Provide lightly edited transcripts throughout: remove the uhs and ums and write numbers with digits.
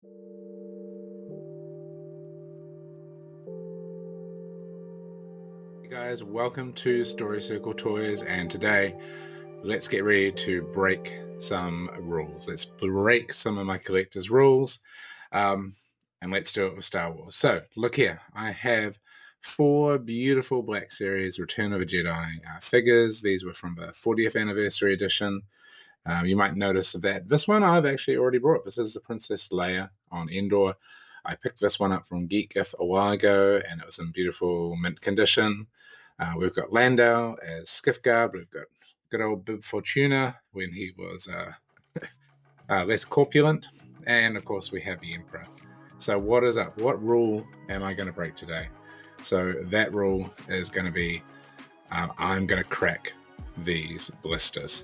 Hey guys, welcome to Story Circle Toys, and today let's get ready to break some rules. Let's break some of my collector's rules, um, and let's do it with Star Wars. So, look here, I have four beautiful Black Series Return of a Jedi figures. These were from the 40th anniversary edition. You might notice that this one I've actually already brought. This is the Princess Leia on Endor. I picked this one up from Geek If a while ago, and it was in beautiful mint condition. We've got Lando as Skiff-Guard. We've got good old Bib Fortuna when he was less corpulent. And, of course, we have the Emperor. So what is up? What rule am I going to break today? So that rule is going to be I'm going to crack these blisters.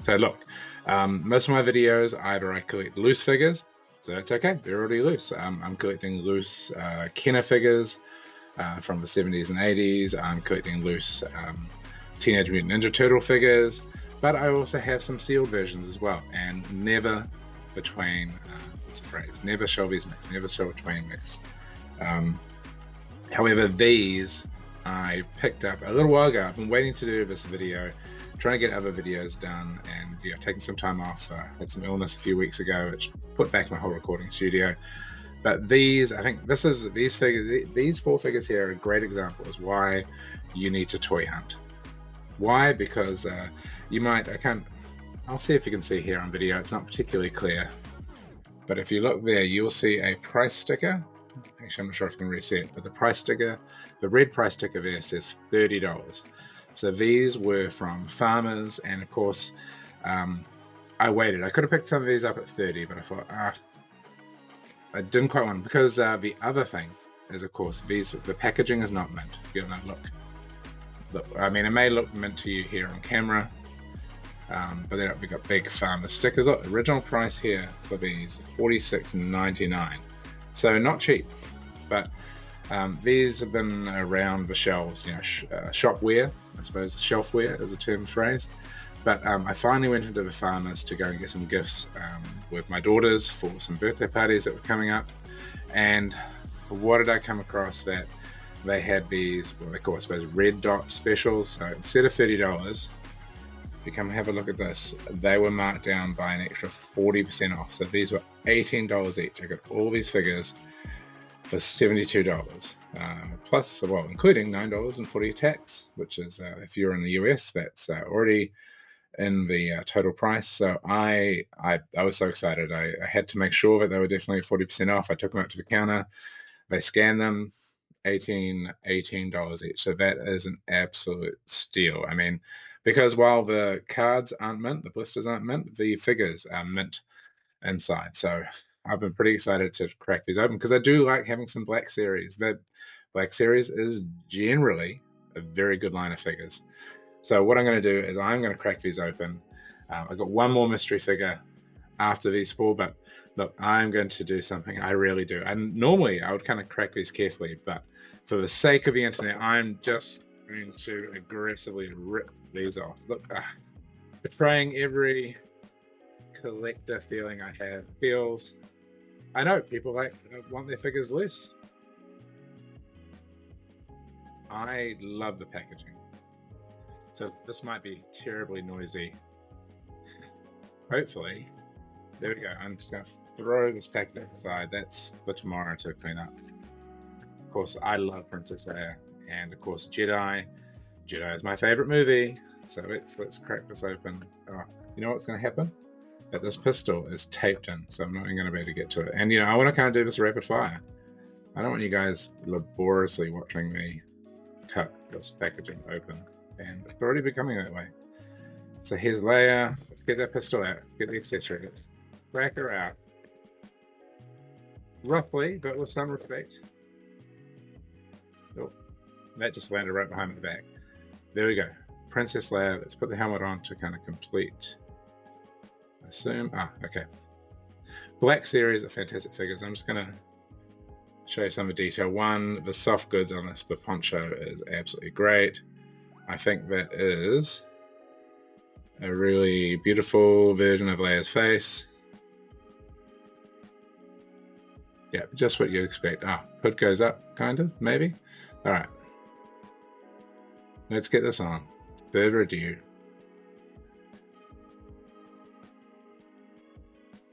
So look, most of my videos, either I collect loose figures, so that's okay, they're already loose. I'm collecting loose Kenner figures from the 70s and 80s. I'm collecting loose Teenage Mutant Ninja Turtle figures, but I also have some sealed versions as well, and never between, what's the phrase, never Shelby's mix, never shall between mix. However, these I picked up a little while ago. I've been waiting to do this video, trying to get other videos done, and taking some time off. Had some illness a few weeks ago, which put back my whole recording studio. But these, I think these figures, these four figures here are a great example as why you need to toy hunt. Why? Because I'll see if you can see here on video. It's not particularly clear, but if you look there, you'll see a price sticker. Actually, I'm not sure if you can really see it, but the price sticker, the red price sticker there says $30. So these were from farmers, and of course, I waited. I could have picked some of these up at 30, but I thought, I didn't quite want them, because the other thing is, of course, the packaging is not mint. You know, look. I mean, it may look mint to you here on camera, but then we've got big farmer stickers. Look, original price here for these $46.99. So not cheap, but these have been around the shelves, shopware, I suppose shelfware is a term phrase. But I finally went into the farmers to go and get some gifts with my daughters for some birthday parties that were coming up. And what did I come across? That they had these, what they call, I suppose, red dot specials. So instead of $30, if you come have a look at this, they were marked down by an extra 40% off. So these were $18 each. I got all these figures for $72, plus, well, including $9.40 tax, which is, if you're in the US, that's already in the total price. So I was so excited. I had to make sure that they were definitely 40% off. I took them up to the counter. They scanned them, $18 each. So that is an absolute steal. I mean, because while the cards aren't mint, the blisters aren't mint, the figures are mint inside. So I've been pretty excited to crack these open, because I do like having some Black Series. That Black Series is generally a very good line of figures. So what I'm going to do is I'm going to crack these open. I've got one more mystery figure after these four, but look, I'm going to do something I rarely do. And normally I would kind of crack these carefully, but for the sake of the internet, I'm just going to aggressively rip these off. Look, betraying every collector feeling I have. I know people want their figures loose. I love the packaging. So this might be terribly noisy. Hopefully, there we go. I'm just going to throw this packet aside. That's for tomorrow to clean up. Of course, I love Princess Leia, and of course, Jedi. Jedi is my favorite movie. So let's crack this open. Oh, you know what's going to happen? That this pistol is taped in, so I'm not even going to be able to get to it. And I want to kind of do this rapid fire. I don't want you guys laboriously watching me cut this packaging open, and it's already becoming that way. So here's Leia. Let's get that pistol out. Let's get the accessory. Let's crack her out. Roughly, but with some respect. Oh, that just landed right behind my back. There we go. Princess Leia. Let's put the helmet on to kind of complete. Assume. Okay. Black Series of fantastic figures. I'm just going to show you some of the detail. One, the soft goods on this, the poncho is absolutely great. I think that is a really beautiful version of Leia's face. Yeah, just what you'd expect. Ah, hood goes up, kind of, maybe. All right. Let's get this on. Further ado.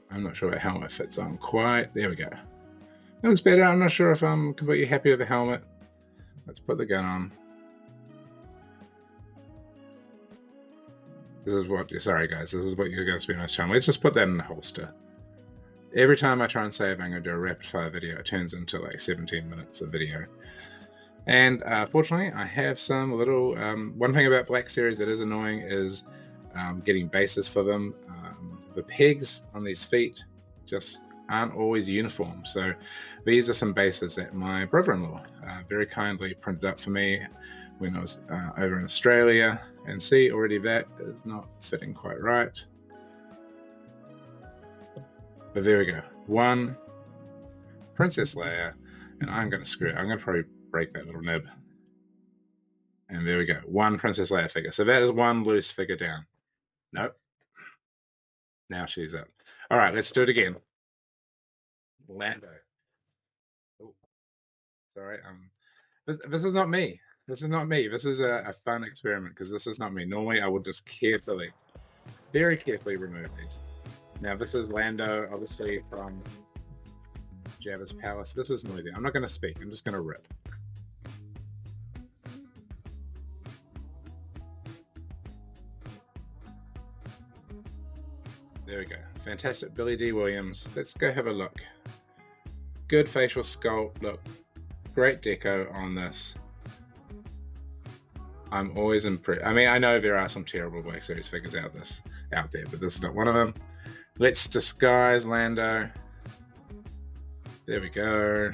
I'm not sure what helmet fits on quite. There we go. That looks better. I'm not sure if I'm completely happy with the helmet. Let's put the gun on. This is what, sorry guys, this is what you're going to spend most time. Let's just put that in the holster. Every time I try and save I'm going to do a rapid fire video, it turns into like 17 minutes of video. And fortunately, I have some little, one thing about Black Series that is annoying is getting bases for them. The pegs on these feet just aren't always uniform. So these are some bases that my brother-in-law very kindly printed up for me when I was over in Australia. And see, already that is not fitting quite right. But there we go. One Princess Leia, and I'm going to screw it. I'm going to probably break that little nib. And there we go. One Princess Leia figure. So that is one loose figure down. Nope. Now she's up. All right, let's do it again. Lando. Oh, sorry. This is not me. This is not me. This is a fun experiment because this is not me. Normally, I would just carefully, very carefully remove these. Now, this is Lando, obviously, from Jabba's palace. This is noisy. I'm not going to speak. I'm just going to rip. There we go. Fantastic Billy Dee Williams. Let's go have a look. Good facial sculpt. Look, great deco on this. I'm always impressed. I mean, I know there are some terrible Black Series figures out there, but this is not one of them. Let's disguise Lando. There we go.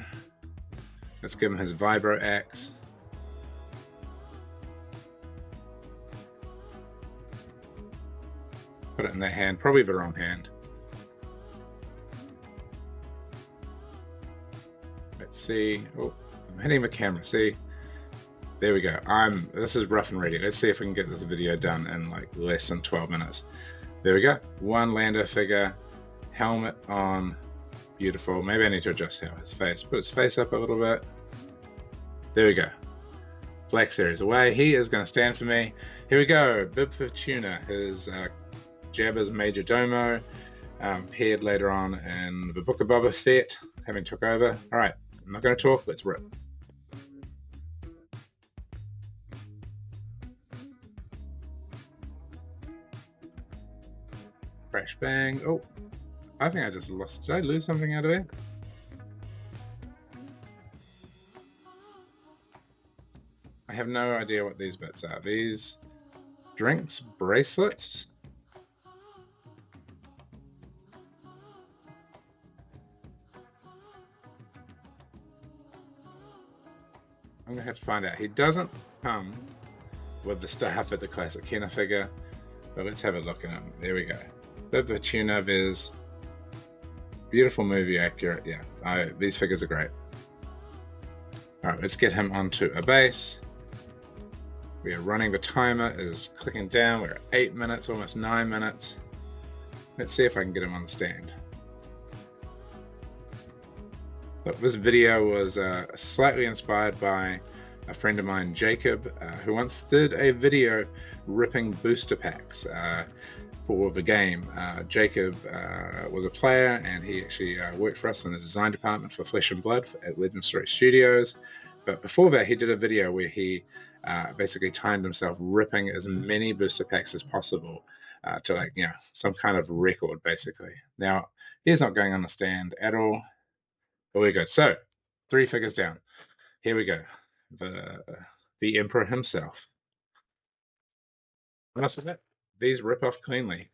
Let's give him his vibro axe. Put it in their hand, probably the wrong hand. Let's see. Oh, I'm hitting the camera. See, there we go. This is rough and ready. Let's see if we can get this video done in like less than 12 minutes. There we go. One Lando figure, helmet on. Beautiful. Maybe I need to adjust his face. Put his face up a little bit. There we go. Black Series away. He is going to stand for me. Here we go. Bib Fortuna, his Jabba's Major Domo, paired later on in the Book of Boba Fett, having took over. All right, I'm not going to talk. Let's rip. Crash bang. Oh, I think I just lost. Did I lose something out of there? I have no idea what these bits are. These drinks, bracelets. I'm gonna have to find out. He doesn't come with the stuff at the classic Kenner figure, but let's have a look at him. There we go. Bib Fortuna, Viz. Beautiful movie accurate. Yeah, these figures are great. All right, let's get him onto a base. We are running, the timer is clicking down. We're at 8 minutes, almost 9 minutes. Let's see if I can get him on the stand. Look, this video was slightly inspired by a friend of mine, Jacob, who once did a video ripping booster packs for the game. Jacob was a player, and he actually worked for us in the design department for Flesh and Blood at Legend Story Studios. But before that, he did a video where he basically timed himself ripping as many booster packs as possible to, like, you know, some kind of record, basically. Now, he's not going on the stand at all. But we're good. So, 3 figures down. Here we go. The Emperor himself. I must admit, these rip off cleanly.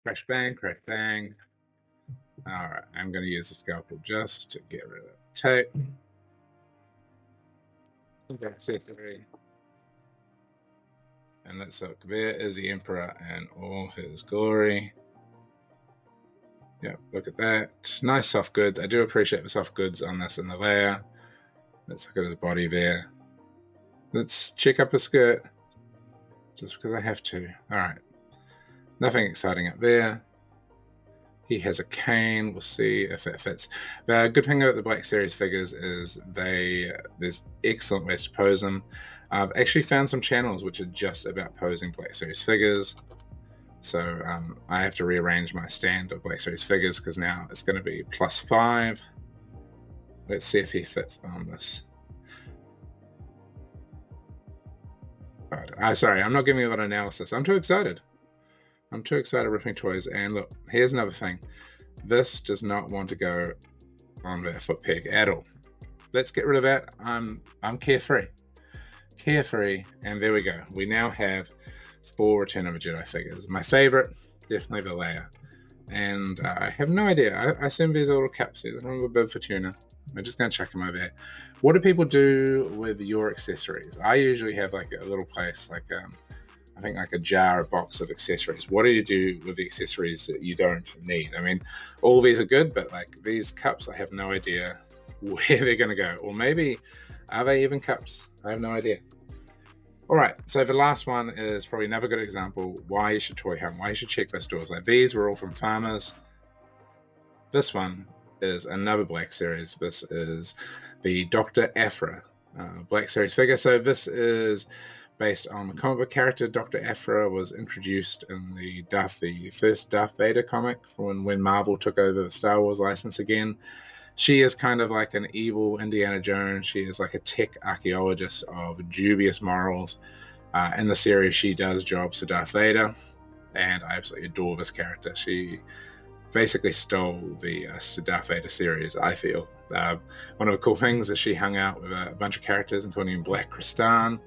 Crash bang, crash bang. Alright, I'm going to use the scalpel just to get rid of the tape. Okay, C3. And let's look. There is the Emperor and all his glory. Yeah, look at that. Nice soft goods. I do appreciate the soft goods on this in the layer. Let's look at his body there. Let's check up his skirt. Just because I have to. Alright. Nothing exciting up there. He has a cane. We'll see if it fits. The good thing about the Black Series figures is there's excellent ways to pose them. I've actually found some channels which are just about posing Black Series figures. So I have to rearrange my stand of Black Series figures because now it's going to be +5. Let's see if he fits on this. Sorry, I'm not giving you a lot of analysis. I'm too excited. I'm too excited ripping toys. And look, here's another thing. This does not want to go on the foot peg at all. Let's get rid of that. I'm carefree. Carefree. And there we go. We now have 4 Return of the Jedi figures. My favorite, definitely the Leia. And I have no idea. I assume these are little cups. These are a bib for tuna. I'm just going to chuck them over there. What do people do with your accessories? I usually have like a little place, like I think like a jar, a box of accessories. What do you do with the accessories that you don't need? I mean, all these are good, but like these cups, I have no idea where they're going to go. Or maybe, are they even cups? I have no idea. All right, so the last one is probably another good example why you should toy hunt, why you should check those stores. Like these were all from farmers. This one is another Black Series. This is the Dr. Aphra Black Series figure. So this is based on the comic book character. Dr. Aphra was introduced in the first Darth Vader comic when Marvel took over the Star Wars license again. She is kind of like an evil Indiana Jones. She is like a tech archaeologist of dubious morals. In the series, she does jobs for Darth Vader, and I absolutely adore this character. She basically stole the Darth Vader series, I feel. One of the cool things is she hung out with a bunch of characters, including Black Krrsantan,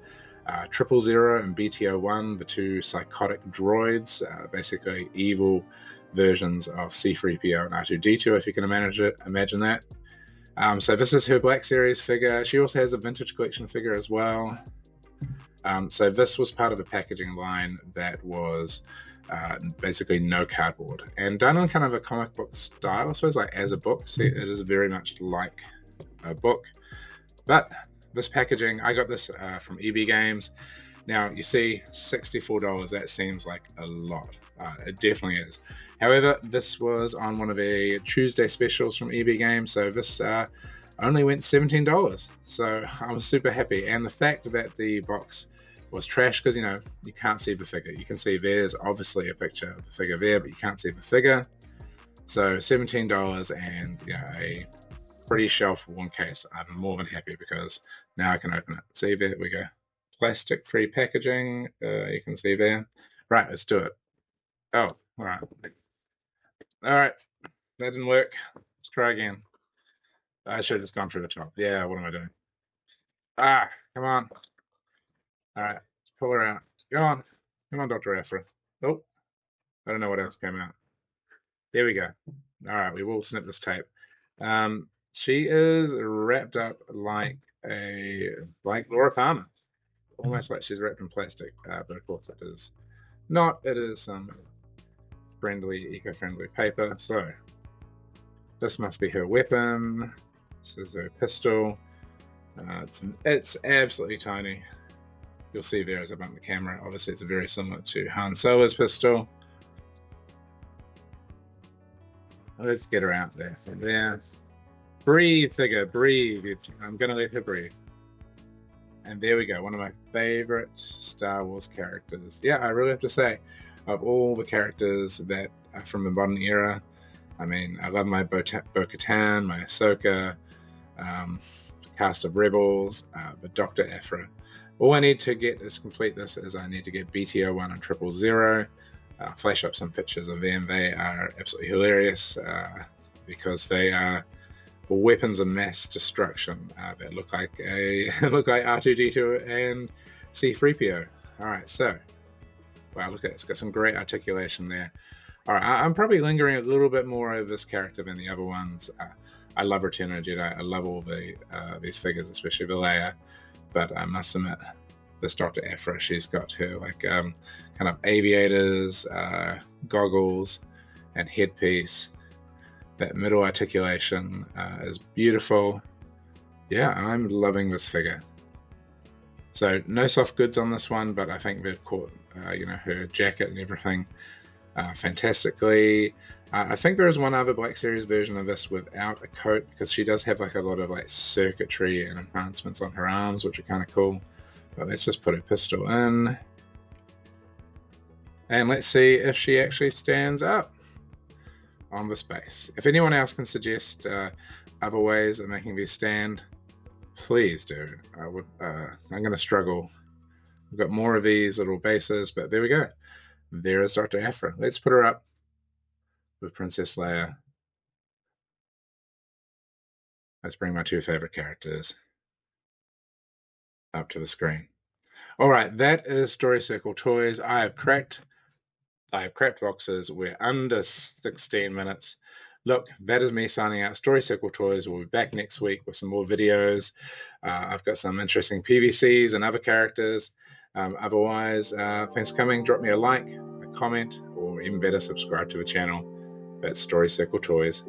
000, and BT-01, the 2 psychotic droids, basically evil versions of C-3PO and R2-D2, if you can imagine that. So this is her Black Series figure. She also has a vintage collection figure as well. So this was part of a packaging line that was basically no cardboard and done in kind of a comic book style, I suppose, like as a book. See, it is very much like a book. But this packaging, I got this from EB Games. Now, you see, $64, that seems like a lot. It definitely is. However, this was on one of the Tuesday specials from EB Games, so this only went $17. So I was super happy. And the fact that the box was trash, because, you can't see the figure. You can see there's obviously a picture of the figure there, but you can't see the figure. So $17 and a pretty shelf-worn case. I'm more than happy because now I can open it. See, there we go. Plastic-free packaging, you can see there. Right, let's do it. Oh, all right. All right, that didn't work. Let's try again. I should have just gone through the top. Yeah, what am I doing? Come on. All right, let's pull her out. Go on. Come on, Dr. Aphra. Oh, I don't know what else came out. There we go. All right, we will snip this tape. She is wrapped up like Laura Palmer. Almost like she's wrapped in plastic, but of course it is not. It is some eco-friendly paper. So this must be her weapon. This is her pistol. It's absolutely tiny. You'll see there as I bump the camera. Obviously, it's very similar to Han Solo's pistol. Let's get her out there. There. Breathe, figure, breathe. I'm going to let her breathe. And there we go, one of my favorite Star Wars characters. Yeah, I really have to say, of all the characters that are from the modern era, I mean, I love my Bo-Katan, my Ahsoka, cast of Rebels, but Dr. Aphra. All I need to get is complete this is I need to get BT-01 and 000. Flash up some pictures of them. They are absolutely hilarious because they are weapons of mass destruction that look like R2-D2 and C-3PO. All right, so wow, look at it. It's got some great articulation there. All right, I'm probably lingering a little bit more over this character than the other ones. I love Return of the Jedi. I love all these figures, especially the Leia. But I must admit, this Dr. Aphra, she's got her like kind of aviators, goggles, and headpiece. That middle articulation is beautiful. Yeah, I'm loving this figure. So no soft goods on this one, but I think they've caught, her jacket and everything. fantastically. I think there is one other Black Series version of this without a coat, because she does have like a lot of like circuitry and enhancements on her arms, which are kind of cool. But let's just put her pistol in. And let's see if she actually stands up on the space. If anyone else can suggest other ways of making these stand, please do. I'm going to struggle. We've got more of these little bases, but there we go. There is Dr. Aphra. Let's put her up with Princess Leia. Let's bring my two favorite characters up to the screen. All right, that is Story Circle Toys. I have cracked boxes. We're under 16 minutes. Look, that is me signing out. Story Circle Toys will be back next week with some more videos. I've got some interesting PVCs and other characters. Otherwise, thanks for coming. Drop me a like, a comment, or even better, subscribe to the channel. That's Story Circle Toys.